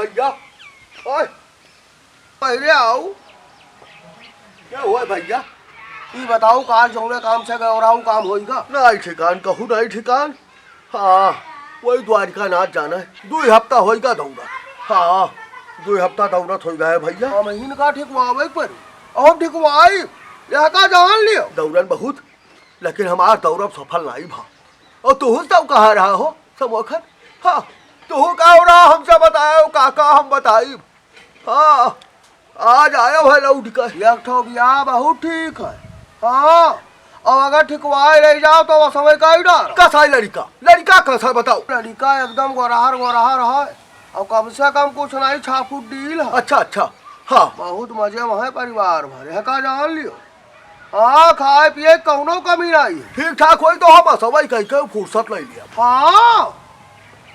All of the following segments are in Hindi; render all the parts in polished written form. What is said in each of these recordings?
भैया ओए पहले आओ क्या हुआ भैया ये बताओ काल जौने काम से गए और काम होगा नहीं ठिकान कहूँ नहीं ठिकान हाँ वही द्वारिका नाथ जाना है 2 हफ्ता होगा दौड़ा हाँ 2 हफ्ता दौड़त हो गया भैया महीन का ठिकवावे पर और ठिकवाई यह का जान लियो दौड़न बहुत लेकिन हमारा दौड़ब सफल नहीं भा और तू सब कहा रहा हो समोखन हाँ तू का रहा हमसे बताओ काका हम बताई हाँ आज आयो है लौट कर एक ठो बियाह बहुत ठीक है हाँ और अगर ठिकवाए रह जाओ तो वो समय का ही डर कसा लड़का लड़का कसा बताओ लड़का एकदम गोरहार है और कम से कम कुछ नहीं छाफुट डील है अच्छा अच्छा हाँ बहुत मजे में है परिवार भर है का जान लियो हाँ खाए पिए कौनो कमी नहीं ठीक ठाक हो तो हम सवाई कह के फुर्सत ले लिया हाँ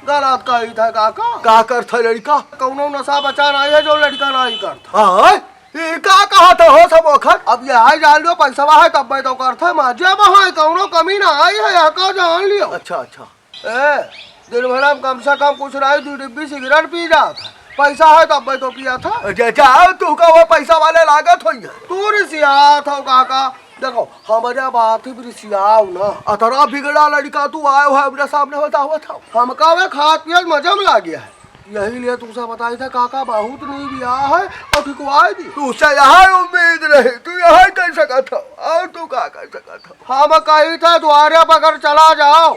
गलत कही था काका का करता लड़का कौनो नशा बचा नहीं है जो लड़का नहीं करता हाँ का कहा था हो सब वक्त अब यह जान लियो पैसा है तब तो करता मजे में कौनो कमी ना आई है यह का जान लियो अच्छा अच्छा ए दिन भर में कम से कम कुछ नहीं 2 डिब्बी सिगरेट पी जाता पैसा है तब तो पिया था जाओ तू का वो पैसा वाले लागत हो तू रिसिया था काका देखो हमारे बात ही रिसियाओ ना अतरा बिगड़ा लड़का तू आयो है अपने सामने बताओ था हम का वे खाद पिया मजा में ला गया है यही लिए तुमसे बताई था काका बहुत नहीं बियाह है और ठिकवाई दी तुझसे यहाँ उम्मीद रही तू यहाँ कर सका था और तू का कर सका था हम कही था द्वारे पकड़ चला जाओ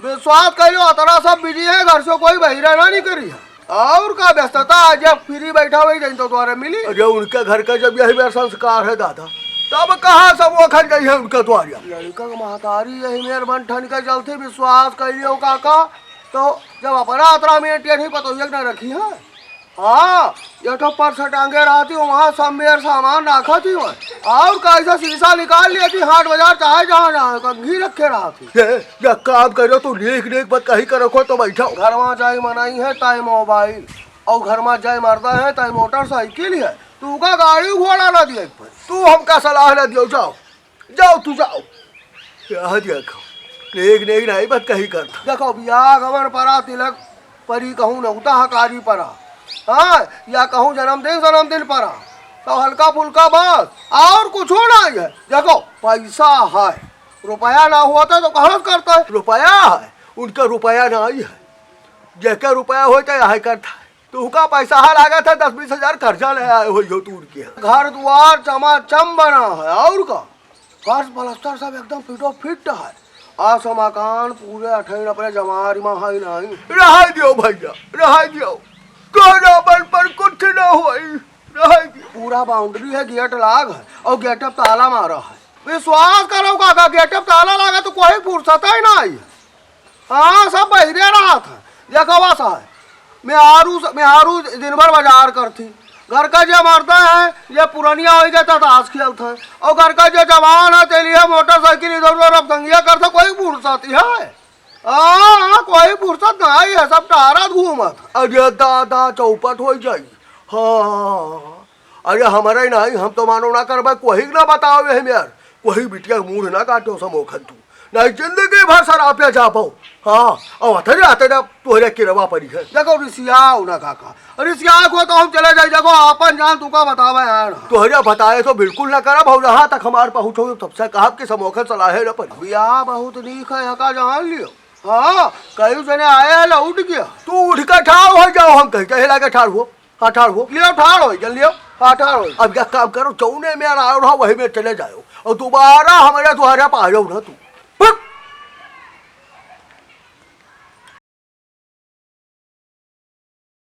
विश्वास करो अतरा सब बिजी है घर से कोई बहिराना नहीं करी है और का व्यस्तता जब फ्री बैठा हुई तो द्वारे मिली अरे उनके घर का जब यही मेरा संस्कार है दादा तब कहा सब वो खन गई है उनका द्वारिया लड़का महतारी यही मेरे मन ठन के चलते विश्वास करियो काका तो जब अपना अतरा में टेढ़ी पतोहिया न रखी है हाँ ये तो पर्स टांगे रहती वहाँ सब मेरे सामान रखा थी और कैसा शीशा निकाल लिया थी हाट बाजार चाहे जहाँ जहाँ कंघी रखे रहा थी ये काम करो तो नेक नेक बात कहीं कर रखो तो बैठो घर में जाए मनाई है ताई मोबाइल और घर में जाए मरदा है ताई मोटरसाइकिल है तू का गाड़ी घोड़ा ना दिया तू हमका सलाह न दियो जाओ जाओ तू जाओ यहाँ देखो नेक नेक नहीं बात कहीं करता देखो बियाह गवन परा तिलक परी कहूँ नौता हकारी परा हाँ या कहूँ जन्मदिन परा तो हल्का फुल्का बस और कुछ नहीं है देखो पैसा है रुपया ना हुआ तो कहाँ करता है रुपया है उनका रुपया नहीं है जैसे रुपया हो तो यही करता है तू का पैसा है लागा था 10-20 हजार खर्चा ले आए हो तू उनके घर द्वार चमाचम बना है और का फर्श पलस्तर सब एकदम फिटो फिट है आस मकान पूरे अठन अपने जमारी में है नहीं रहा दियो भैया रहा दियो कोना बल पर कुछ न होई पूरा बाउंड्री है गेट लाग है और गेटअप ताला मारा है विश्वास करो काका गेटअप ताला लगा तो कोई फुर्सत ही नहीं हाँ सब बहिरे रहा था देखो बस है मेहारू दिन भर बाजार करती घर का जो मरता है ये पुरानिया हो जाता ताश खेलता है और घर का जो जवान है तेलिए मोटरसाइकिल इधर उधर अब दंगिया करता कोई फुर्सत है हाँ कोई फुर्सत नहीं है सब टहरा घूमत अरे दादा चौपट हो जाई हाँ अरे हमारा ही नहीं हम तो मानो ना कर कोई ना बताओ है यार कोई बिटिया मुंह ना काटो समोखन तू नहीं जिंदगी भर सरापिया जा पाओ हाँ और आते ना तोहरे की रवा पड़ी है देखो रिसियाओ ना काका रिसिया को तो हम चले जाए देखो अपन जान तू का बतावे यार तोहरे बताए तो बिल्कुल ना करा भाव जहाँ तक हमारे पहुँचो तब से कहा कि समोखन सलाह ना पड़ी बियाह बहुत नीक है का जान लियो हाँ कहीं जने आया है उठ गया तू उठ कर ठाड़ हो जाओ हम कहीं लगे ठाड़ हो हाँ ठाड़ हो लियो ठाड़ हो जल लियो हाँ ठाड़ हो अब क्या काम करो चौने में आयो रहा वही में चले जाओ और दोबारा हमारे तुम्हारे पा जाओ ना तू